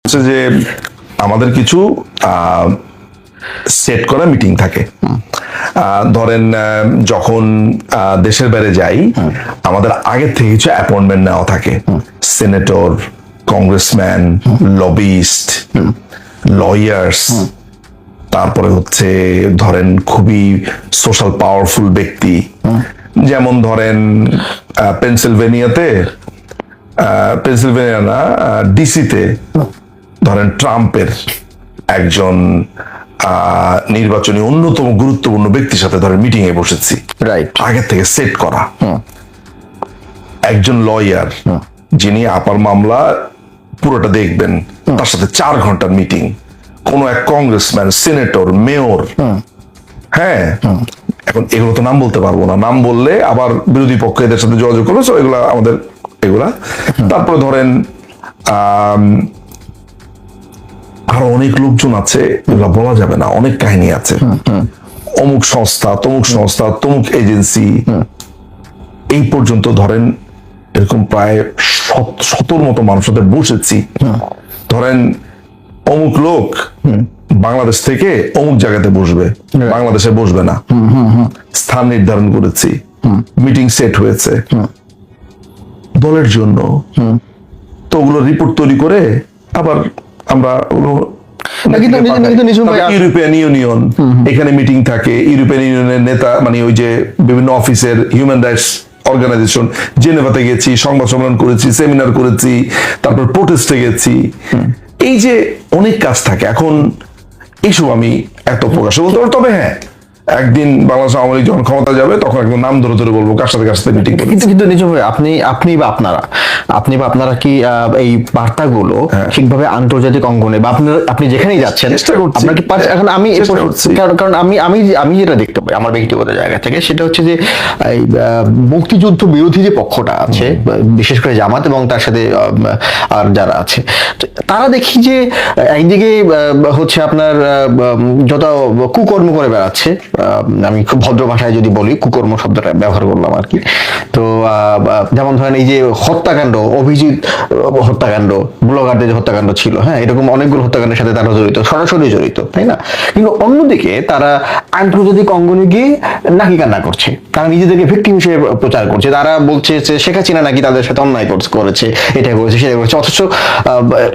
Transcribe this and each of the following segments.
হচ্ছে যে আমাদের কিছু সেট করা মিটিং থাকে। ধরেন যখন দেশের বাইরে যাই আমাদের আগের থেকে কিছু অ্যাপয়েন্টমেন্ট নেওয়া থাকে, সেনেটর, কংগ্রেসম্যান, লবিস্ট, লয়ার্স, তারপরে হচ্ছে ধরেন খুবই সোশ্যাল পাওয়ারফুল ব্যক্তি, যেমন ধরেন পেনসিলভেনিয়া না, ডিসিতে ধরেন ট্রাম্পের একজন নির্বাচনী অন্যতম গুরুত্বপূর্ণ ব্যক্তির সাথে ধরেন মিটিং এ বসেছি, রাইট, আগে থেকে সেট করা। একজন লয়ার যিনি আপার মামলা পুরোটা দেখবেন, তার সাথে 4 ঘন্টার মিটিং। কোন এক কংগ্রেসম্যান, সিনেটর, মেয়র, হ্যাঁ, এখন এগুলো তো নাম বলতে পারবো না, নাম বললে আবার বিরোধী পক্ষ এদের সাথে যোগাযোগ করবে, এগুলা আমাদের এগুলা। তারপরে ধরেন আরো অনেক লোকজন আছে, এগুলা বলা যাবে না, অনেক কাহিনী আছে। অমুক সংস্থা, তমুক সংস্থা, তমুক এজেন্সি, এই পর্যন্ত ধরেন এরকম প্রায় 70 মতো মানুষের সাথে বসেছি। ধরেন অমুক লোক বাংলাদেশ থেকে অমুক জায়গাতে বসবে, বাংলাদেশে বসবে না, স্থান নির্ধারণ করেছি, মিটিং সেট হয়েছে দলের জন্য। তো ওগুলো রিপোর্ট তৈরি করে আবার আমরা ইউরোপিয়ান ইউনিয়ন, এখানে মিটিং থাকে, ইউরোপিয়ান ইউনিয়নের নেতা মানে ওই যে বিভিন্ন অফিসের হিউম্যান রাইটস অর্গানাইজেশন, জেনেভাতে গেছি, সংবাদ সম্মেলন করেছি, সেমিনার করেছি, তারপর প্রোটেস্টে গেছি। এই যে অনেক কাজ থাকে। এখন এইসব আমি এত প্রকাশ বলতে পারবো, তবে হ্যাঁ, একদিন বাংলাদেশ আওয়ামী লীগ যখন ক্ষমতা যাবে তখন একদম নাম ধরে ধরে বলবো কার সাথে মিটিং। কিন্তু নিজম ভাই, আপনি বা আপনারা কি এই বার্তাগুলো ঠিকভাবে আন্তর্জাতিক অঙ্গনে বা আপনি যেখানেই যাচ্ছেন আপনার কি এখন আমি কারণ আমি যেটা দেখতে পাই আমার ব্যক্তিগত জায়গা থেকে, সেটা হচ্ছে যে এই মুক্তিযুদ্ধ বিরোধী যে পক্ষটা আছে, বিশেষ করে জামাত এবং তার সাথে আর যারা আছে, তারা দেখি যে একদিকে হচ্ছে আপনার যত কুকর্ম করে বেড়াচ্ছে, আমি খুব ভদ্র ভাষায় যদি বলি, কুকর্ম শব্দটা ব্যবহার করলাম আর কি। তো যেমন ধরেন এই যে হত্যাকাণ্ড, অভিজিৎ হত্যাকাণ্ড, ব্লগারদের যে হত্যাকাণ্ড ছিল, হ্যাঁ, এরকম অনেকগুলো হত্যাকাণ্ডের সাথে তারা জড়িত, সরাসরি জড়িত, তাই না? কিন্তু অন্যদিকে তারা আন্তর্জাতিক অঙ্গনে গিয়ে নাকি কান্না করছে, তারা নিজেদেরকে ভিকটিম হিসেবে প্রচার করছে, তারা বলছে যে শেখ হাসিনা নাকি তাদের সাথে অন্যায় করেছে, এটা করেছে, সেটা করেছে, অথচ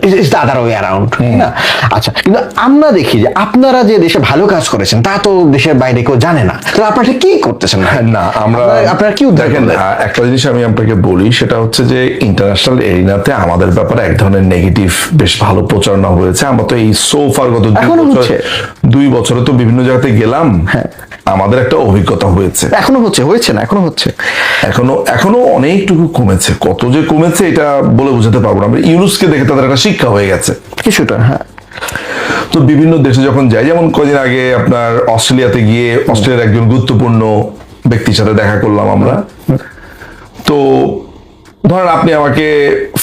it's the other way around, না? আচ্ছা, কিন্তু আমরা দেখি যে আপনারা যে দেশে ভালো কাজ করেছেন তা তো দেশের বাইরে কেউ জানে না, তো আপনারা কি করতেছেন? না, আপনারা কি দেখেন, একটা জিনিস আমি আপনাকে বলি, সেটা হচ্ছে যে ইন্টারন্যাশনাল এরিনাতে আমাদের ব্যাপারে এক ধরনের নেগেটিভ বেশ ভালো প্রচারণা হয়েছে। আমরা তো এই সোফার গত 2 বছরে তো বিভিন্ন জায়গাতে গেলাম, আমাদের একটা অভিজ্ঞতা হয়েছে। এখনো অনেকটুকু কমেছে, কত যে কমেছে এটা বলে বোঝাতে পারবো না। ইউনুসকে দেখে তাদের একটা শিক্ষা হয়ে গেছে কিছুটা। হ্যাঁ, তো বিভিন্ন দেশে যখন যাই, যেমন কদিন আগে আপনার অস্ট্রেলিয়াতে গিয়ে অস্ট্রেলিয়ার একজন গুরুত্বপূর্ণ ব্যক্তির সাথে দেখা করলাম আমরা। তো ধরেন আপনি আমাকে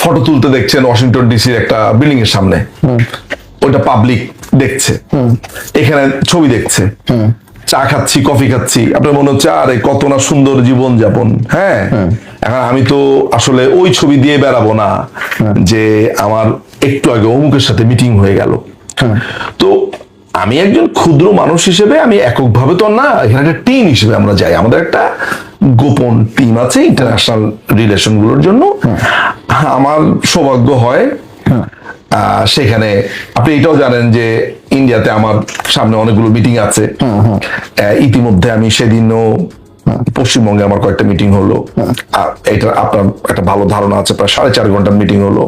ফটো তুলতে দেখছেন ওয়াশিংটন ডিসির একটা বিল্ডিং এর সামনে, ওইটা পাবলিক দেখছে, এখানে ছবি দেখছে, চা খাচ্ছি, কফি খাচ্ছি, আপনার মনে হচ্ছে আরে কত না সুন্দর জীবন যাপন। হ্যাঁ, এখন আমি তো আসলে ওই ছবি দিয়ে বেড়াবো না যে আমার একটু আগে অমুকের সাথে মিটিং হয়ে গেল। তো আমি একজন ক্ষুদ্র মানুষ হিসেবে, আমি এককভাবে তো না, এখানে একটা টিম হিসেবে আমরা যাই, আমাদের একটা গোপন টিম আছে ইন্টারন্যাশনাল রিলেশন গুলোর জন্য। আমার সৌভাগ্য হয় সেখানে, আপনি এটাও জানেন যে ইন্ডিয়াতে আমার সামনে অনেকগুলো মিটিং আছে। ইতিমধ্যে আমি সেদিনও পশ্চিমবঙ্গে আমার কয়েকটা মিটিং হলো, এটা আপনার একটা ভালো ধারণা আছে, প্রায় 4.5 ঘন্টার মিটিং হলো।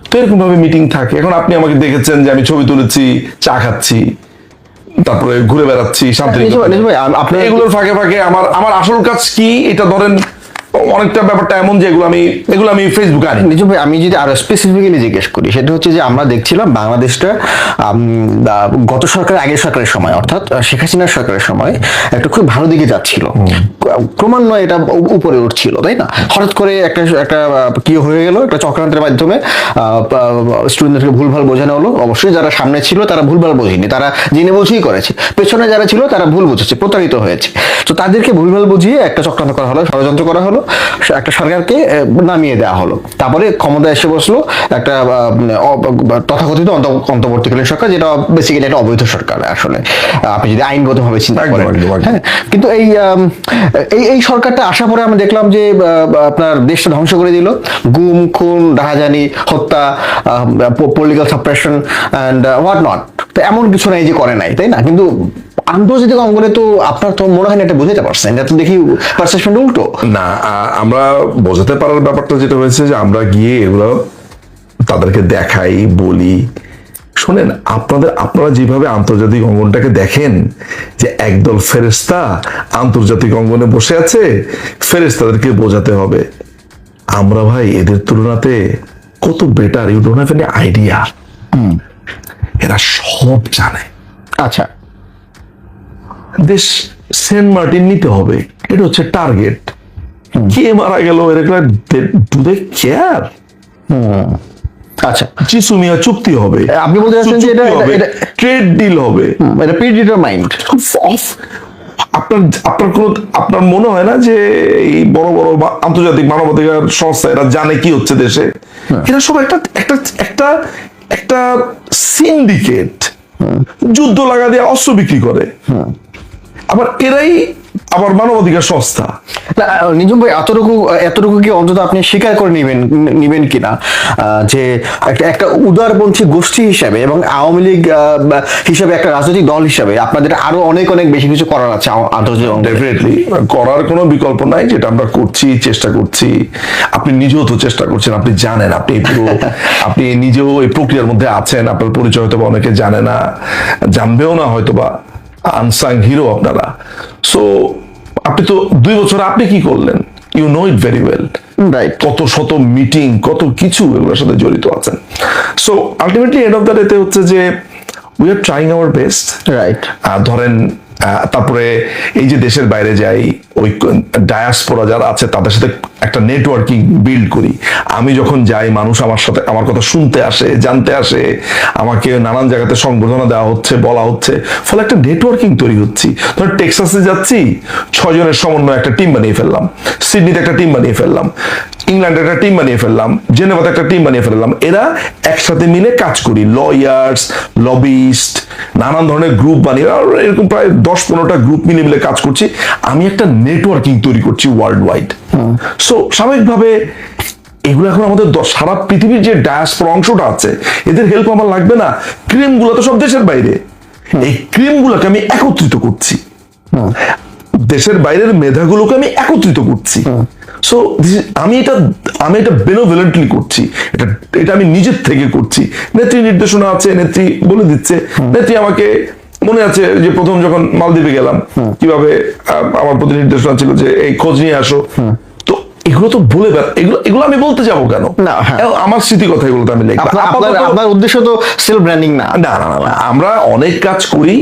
তো এরকম ভাবে মিটিং থাকে। এখন আপনি আমাকে দেখেছেন যে আমি ছবি তুলেছি, চা খাচ্ছি, তারপরে ঘুরে বেড়াচ্ছি শান্তিনিকেতন। এগুলোর ফাঁকে ফাঁকে আমার আসল কাজ কি, এটা ধরেন অনেকটা ব্যাপারটা এমন যে এগুলো আমি ফেসবুকে আনি। নিজম ভাই, আমি যদি আরো স্পেসিফিক্যালি জিজ্ঞেস করি, সেটা হচ্ছে যে আমরা দেখছিলাম বাংলাদেশটা গত সরকারের, আগের সরকারের সময়, অর্থাৎ শেখ হাসিনার সরকারের সময় একটা খুব ভালো দিকে যাচ্ছিল, ক্রমান্বয়ে এটা উপরে উঠছিল, তাই না? হঠাৎ করে একটা কি হয়ে গেল, একটা চক্রান্তের মাধ্যমে স্টুডেন্টদেরকে ভুলভাল বোঝানো হলো। অবশ্যই যারা সামনে ছিল তারা ভুলভাল বোঝেনি, তারা জেনে বুঝেই করেছে, পেছনে যারা ছিল তারা ভুল বুঝেছে, প্রতারিত হয়েছে। তো তাদেরকে ভুলভাল বুঝিয়ে একটা চক্রান্ত করা হলো, ষড়যন্ত্র করা হলো, একটা সরকারকে নামিয়ে দেওয়া হলো, তারপরে ক্ষমতা এসে বসলো একটা তথাকথিত অন্তর্বর্তীকালীন সরকার, যেটা বেসিক্যালি একটা অবৈধ সরকার আসলে, আপনি যদি আইনগতভাবে চিন্তা করেন। হ্যাঁ, কিন্তু এই সরকারটা আসার পরে আমরা দেখলাম যে আপনার দেশটা ধ্বংস করে দিল, গুম খুন রাহাজানি হত্যা, political suppression and what not. তো এমন কিছু নাই যে করে নাই, তাই না? কিন্তু আন্তর্জাতিক অঙ্গনে তো আপনার তো মনে হয় না এটা বুঝতে পারছেন, এটা তো দেখি পারসেপশনটা উল্টো। না, আমরা বোঝাতে পারার ব্যাপারটা যেটা হয়েছে যে আমরা গিয়ে এগুলো তাদেরকে দেখাই, বলি শোনেন আপনারা যেভাবে আন্তর্জাতিক অঙ্গনটাকে দেখেন যে একদল ফেরেশতা আন্তর্জাতিক অঙ্গনে বসে আছে, ফেরেশতাদেরকে বোঝাতে হবে আমরা ভাই এদের তুলনাতে কত better, you don't have any idea. এরা সব জানে। আচ্ছা, দেশ সেন্ট মার্টিন নিতে হবে, এটা হচ্ছে টার্গেট। কে মারা গেল এরকম ডু দে কেয়ার? আচ্ছা, চিসুমিয়া চুক্তি হবে, আপনি বলতে চাচ্ছেন যে এটা ট্রেড ডিল হবে, এটা প্রিডিটারমাইন্ড। আপনার মনে হয় না যে এই বড় বড় আন্তর্জাতিক মানবাধিকার সংস্থা এরা জানে কি হচ্ছে দেশে? এরা সব একটা একটা একটা একটা সিন্ডিকেট, যুদ্ধ লাগা দিয়ে অস্ত্র বিক্রি করে। আবার এরাই আবার মানবাধিকার সংস্থা। নিজম ভাই, এতটুকু কি অন্তত আপনি স্বীকার করে নিবেন কিনা যে একটা উদারপন্থী গোষ্ঠী হিসাবে এবং আওয়ামী লীগ হিসাবে, একটা রাজনৈতিক দল হিসাবে আপনাদের আরো অনেক অনেক বেশি কিছু করার আছে আন্তর্জাতিক? ডেফিনেটলি করার কোনো বিকল্প নাই, যেটা আমরা করছি, চেষ্টা করছি। আপনি নিজেও তো চেষ্টা করছেন, আপনি জানেন, আপনি নিজেও এই প্রক্রিয়ার মধ্যে আছেন। আপনার পরিচয় হয়তো বা অনেকে জানে না, জানবেও না হয়তো বা, আনসাং হিরো আপনারা। সো আপনি তো 2 বছর আপনি কি করলেন, you know it very well, right? কত শত মিটিং, কত কিছু এগুলোর সাথে জড়িত আছেন। So ultimately end of the ডেতে হচ্ছে যে we are trying our best, right? ধরেন তারপরে এই যে দেশের বাইরে যাই, ওই ডায়াসপোরা যারা আছে তাদের সাথে একটা নেটওয়ার্কিং বিল্ড করি। আমি যখন যাই, মানুষ আমার কথা শুনতে আসে, জানতে আসে, আমাকে নানান জায়গাতে সংবর্ধনা দেওয়া হচ্ছে, বলা হচ্ছে, ফলে একটা নেটওয়ার্কিং তৈরি হচ্ছে। ধর টেক্সাসে যাচ্ছি, 6 জনের সমন্বয়ে একটা টিম বানিয়ে ফেললাম, সিডনিতে একটা টিম বানিয়ে ফেললাম, ইংল্যান্ডে একটা টিম বানিয়ে ফেললাম, জেনেভাতে একটা টিম বানিয়ে ফেললাম। এরা একসাথে মিলে কাজ করি, লয়ার্স, লবিস্ট, নানান ধরনের গ্রুপ বানিয়ে, এরকম প্রায় 10-15টা গ্রুপ মিলে কাজ করছি। আমি একটা নেটওয়ার্কিং তৈরি করছি ওয়ার্ল্ড ওয়াইড। সো স্বাভাবিকভাবে এগুলো এখন আমাদের সারা পৃথিবীর যে ডায়াসপোরা অংশটা আছে, এদের হেল্প আমার লাগবে না? ক্রিমগুলো তো সব দেশের বাইরে, এই ক্রিমগুলোকে আমি একত্রিত করছি, দেশের বাইরের মেধাগুলোকে আমি একত্রিত করছি। সো আমি এটা বেনোভলেন্টলি করছি, এটা আমি নিজের থেকে করছি। নেত্রী নির্দেশনা আছে, নেত্রী বলে দিচ্ছে। নেত্রী আমাকে, মনে আছে যে প্রথম যখন মালদ্বীপে গেলাম, কিভাবে আমার প্রতি নির্দেশনা ছিল যে এই খোঁজ নিয়ে আসো। তো এগুলো তো বলে, এগুলো আমি বলতে যাবো কেন? না, আমার স্মৃতি কথা এগুলো তো আমি লিখবো। আপনার উদ্দেশ্য তো সেলফ ব্র্যান্ডিং না। না, আমরা অনেক কাজ করি।